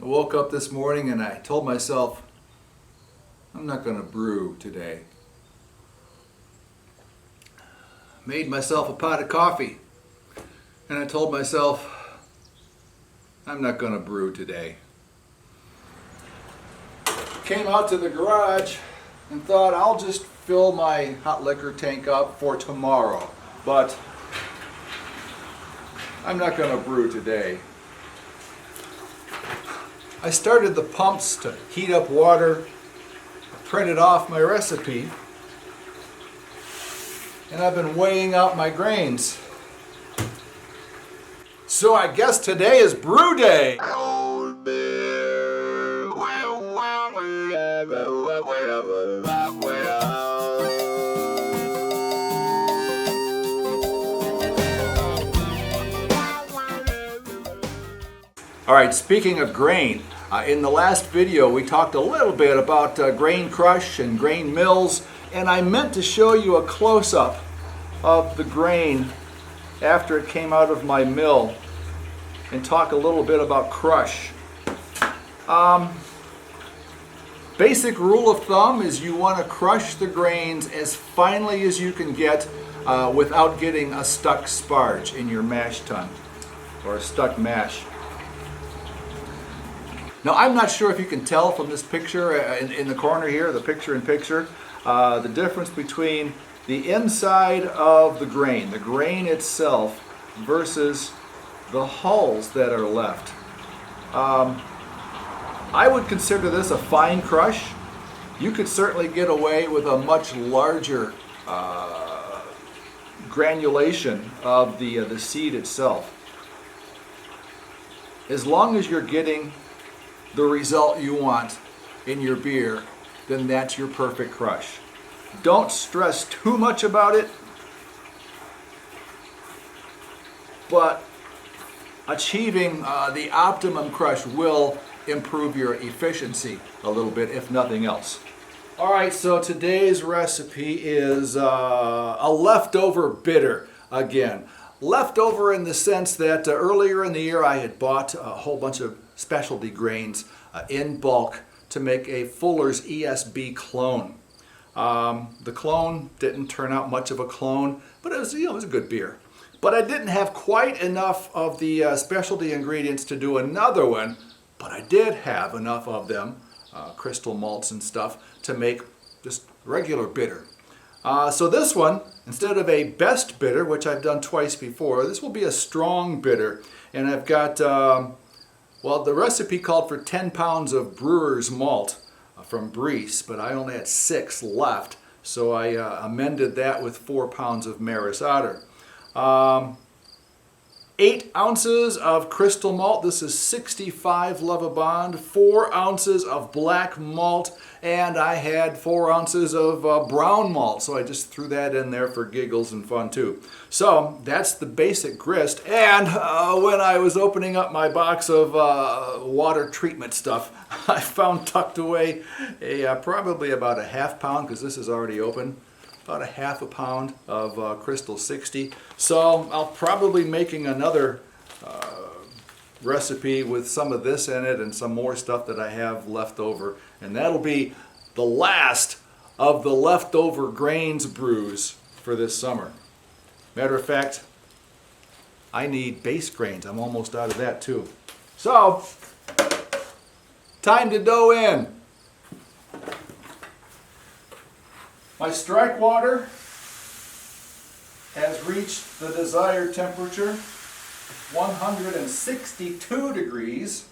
I woke up this morning and I told myself, I'm not going to brew today. Made myself a pot of coffee and I told myself, I'm not going to brew today. Came out to the garage and thought I'll just fill my hot liquor tank up for tomorrow, but I'm not going to brew today. I started the pumps to heat up water, printed off my recipe, and I've been weighing out my grains. So I guess today is brew day. All right, speaking of grain, in the last video we talked a little bit about grain crush and grain mills, and I meant to show you a close-up of the grain after it came out of my mill and talk a little bit about crush. Basic rule of thumb is you want to crush the grains as finely as you can get without getting a stuck sparge in your mash tun or a stuck mash. Now, I'm not sure if you can tell from this picture in the corner here, the picture-in-picture, the difference between the inside of the grain itself, versus the hulls that are left. I would consider this a fine crush. You could certainly get away with a much larger granulation of the seed itself. As long as you're getting the result you want in your beer, then that's your perfect crush. Don't stress too much about it, but achieving the optimum crush will improve your efficiency a little bit, if nothing else. All right, so today's recipe is a leftover bitter again. Leftover in the sense that earlier in the year I had bought a whole bunch of specialty grains in bulk to make a Fuller's ESB clone. The clone didn't turn out much of a clone, but it was a good beer. But I didn't have quite enough of the specialty ingredients to do another one, but I did have enough of them, crystal malts and stuff, to make just regular bitter. So this one, instead of a best bitter, which I've done twice before, this will be a strong bitter. And I've got, the recipe called for 10 pounds of Brewers malt from Brewers, but I only had 6 left. So I amended that with 4 pounds of Maris Otter. 8 ounces of crystal malt. This is 65 Lovibond. 4 ounces of black malt, and I had 4 ounces of brown malt, so I just threw that in there for giggles and fun too. So that's the basic grist. And when I was opening up my box of water treatment stuff, I found tucked away probably about a half pound, because this is already open, about a half a pound of Crystal 60. So I'll probably making another recipe with some of this in it and some more stuff that I have left over. And that'll be the last of the leftover grains brews for this summer. Matter of fact, I need base grains. I'm almost out of that too. So, time to dough in. My strike water has reached the desired temperature, 162 degrees.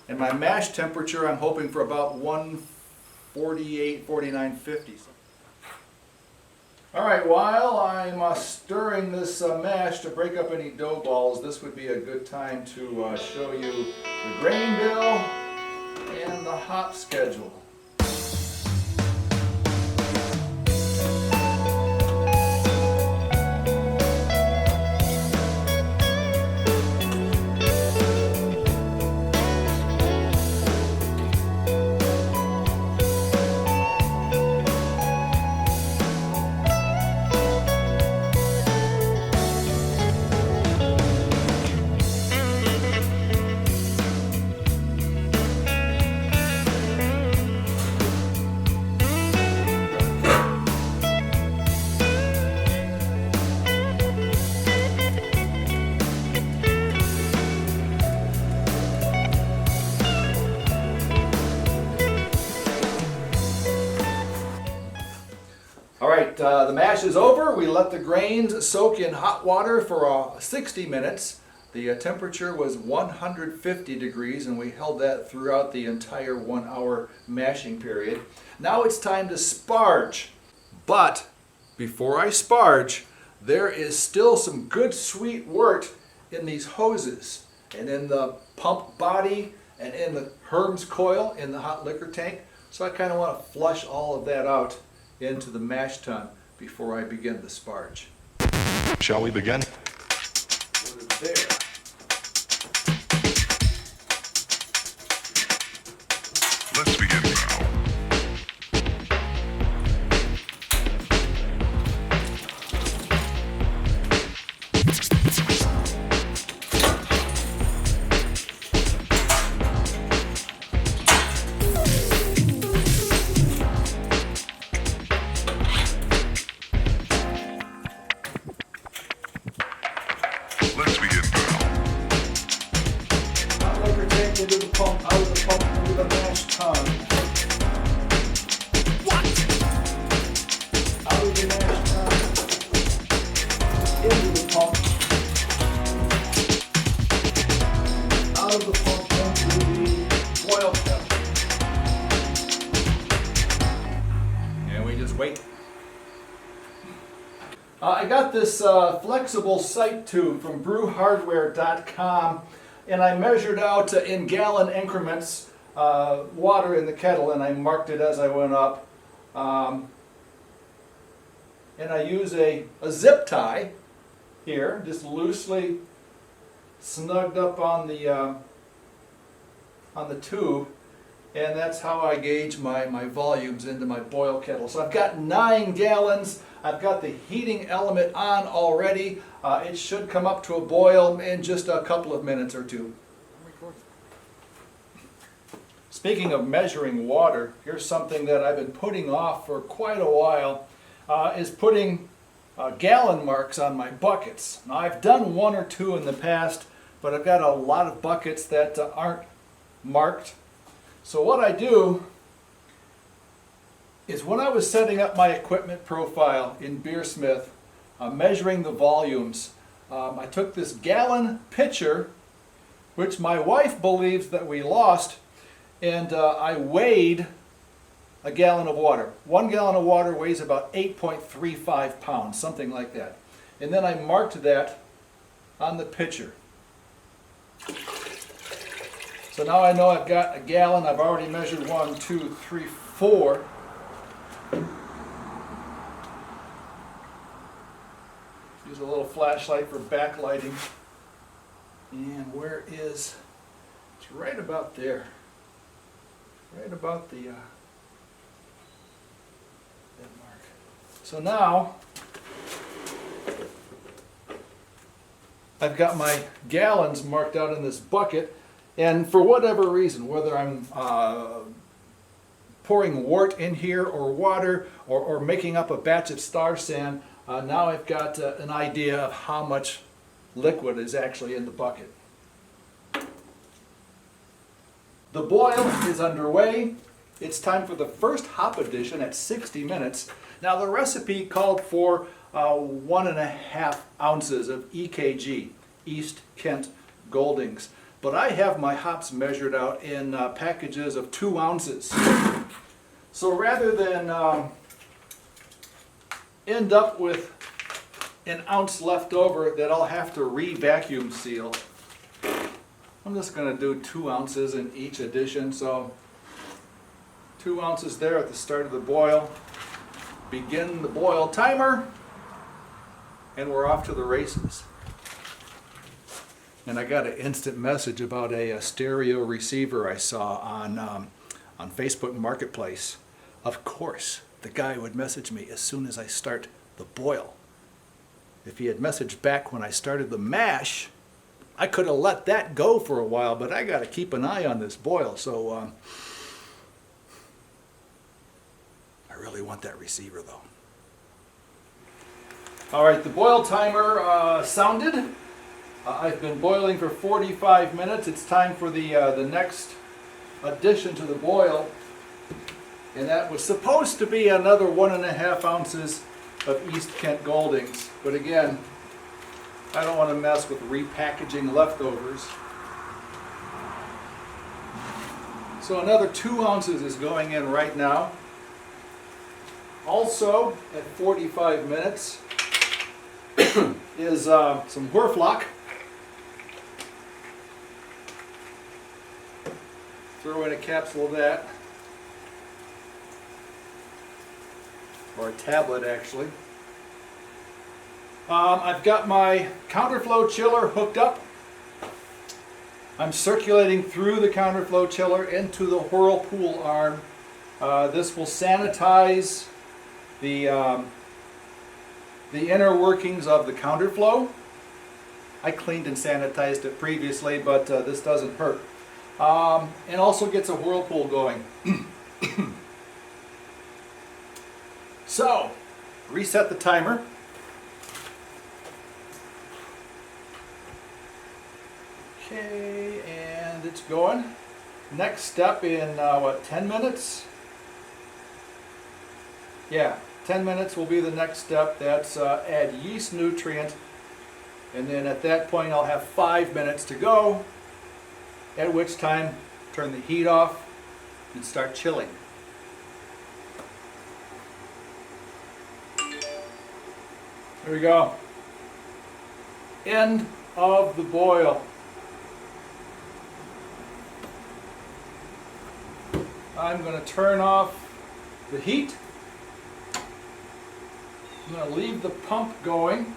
And my mash temperature, I'm hoping for about 148, 49, 50. All right, while I'm stirring this mash to break up any dough balls, this would be a good time to show you the grain bill and the hop schedule. the mash is over. We let the grains soak in hot water for 60 minutes. The temperature was 150 degrees, and we held that throughout the entire 1 hour mashing period. Now it's time to sparge. But before I sparge, there is still some good sweet wort in these hoses and in the pump body and in the Herms coil in the hot liquor tank. So I kind of want to flush all of that out into the mash tun before I begin the sparge. Shall we begin? Put it there. Let's begin now. Let's begin now. Hot liquor tank into the pump, out of the pump, into the mash tun. What? Out of the mash tun, into the pump, out of the pump into the boil kettle. And we just wait. I got this flexible sight tube from brewhardware.com, and I measured out in gallon increments water in the kettle, and I marked it as I went up. And I use a zip tie here, just loosely snugged up on the tube, and that's how I gauge my volumes into my boil kettle. So I've got 9 gallons. I've got the heating element on already. It should come up to a boil in just a couple of minutes or two. Speaking of measuring water, here's something that I've been putting off for quite a while, is putting gallon marks on my buckets. Now I've done 1 or 2 in the past, but I've got a lot of buckets that aren't marked. So what I do is, when I was setting up my equipment profile in Beersmith, measuring the volumes, I took this gallon pitcher, which my wife believes that we lost, and I weighed a gallon of water. 1 gallon of water weighs about 8.35 pounds, something like that. And then I marked that on the pitcher. So now I know I've got a gallon. I've already measured 1, 2, 3, 4. Use a little flashlight for backlighting. And where is, it's right about there. Right about the that mark. So now I've got my gallons marked out in this bucket, and for whatever reason, whether I'm pouring wort in here or water or making up a batch of star sand, now I've got an idea of how much liquid is actually in the bucket. The boil is underway. It's time for the first hop addition at 60 minutes. Now the recipe called for 1.5 ounces of EKG, East Kent Goldings. But I have my hops measured out in packages of 2 ounces. So rather than end up with an ounce left over that I'll have to re-vacuum seal, I'm just going to do 2 ounces in each addition. So 2 ounces there at the start of the boil. Begin the boil timer, and we're off to the races. And I got an instant message about a stereo receiver I saw on Facebook Marketplace. Of course, the guy would message me as soon as I start the boil. If he had messaged back when I started the mash, I could have let that go for a while, but I got to keep an eye on this boil. So I really want that receiver though. All right, the boil timer sounded. I've been boiling for 45 minutes. It's time for the next addition to the boil. And that was supposed to be another 1.5 ounces of East Kent Goldings. But again, I don't want to mess with repackaging leftovers. So another 2 ounces is going in right now. Also, at 45 minutes, is some Whirflock. Throw in a capsule of that. Or a tablet, actually. I've got my counterflow chiller hooked up. I'm circulating through the counterflow chiller into the whirlpool arm. This will sanitize the inner workings of the counterflow. I cleaned and sanitized it previously, but this doesn't hurt. And also gets a whirlpool going. So, reset the timer. Okay, and it's going. Next step in, 10 minutes? Yeah, 10 minutes will be the next step. That's add yeast nutrient. And then at that point I'll have 5 minutes to go, at which time turn the heat off and start chilling. There we go. End of the boil. I'm going to turn off the heat. I'm going to leave the pump going.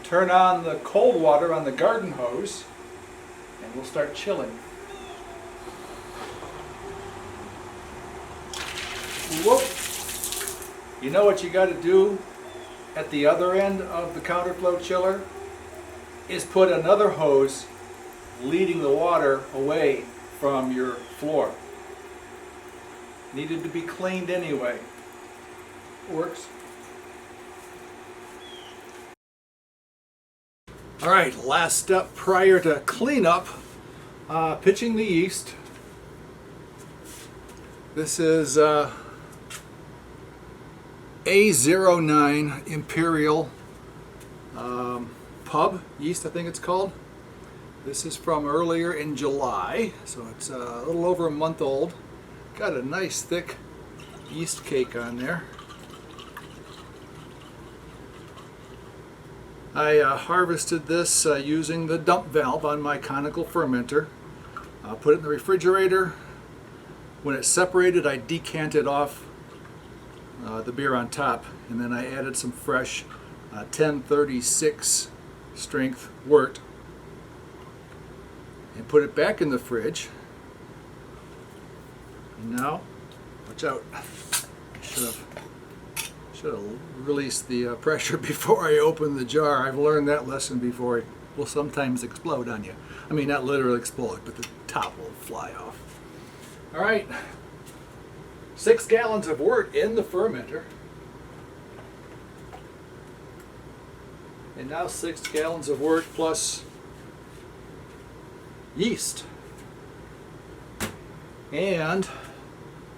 Turn on the cold water on the garden hose, and we'll start chilling. Whoop! You know what you got to do at the other end of the counterflow chiller is put another hose leading the water away from your floor. Needed to be cleaned anyway. Works. All right, last step prior to cleanup, pitching the yeast. This is A09 Imperial Pub yeast, I think it's called. This is from earlier in July, so it's a little over a month old. Got a nice thick yeast cake on there. I harvested this using the dump valve on my conical fermenter. Put it in the refrigerator. When it separated, I decanted off the beer on top, and then I added some fresh 1036 strength wort and put it back in the fridge. And now, watch out. I should have released the pressure before I opened the jar. I've learned that lesson before. It will sometimes explode on you. I mean, not literally explode, but the top will fly off. All right, 6 gallons of wort in the fermenter. And now 6 gallons of wort plus yeast. And,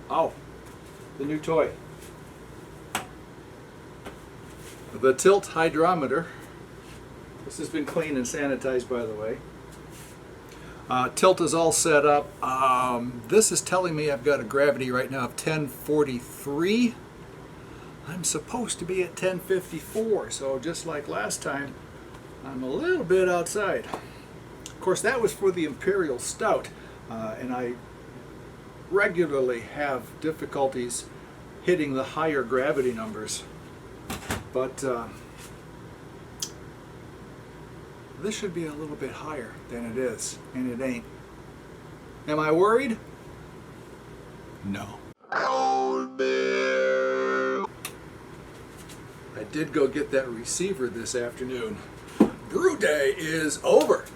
oh, the new toy. The tilt hydrometer. This has been cleaned and sanitized, by the way. Tilt is all set up. This is telling me I've got a gravity right now of 1043. I'm supposed to be at 1054, so just like last time, I'm a little bit outside. Of course, that was for the Imperial Stout, and I regularly have difficulties hitting the higher gravity numbers. But this should be a little bit higher than it is, and it ain't. Am I worried? No. I did go get that receiver this afternoon. Brew day is over.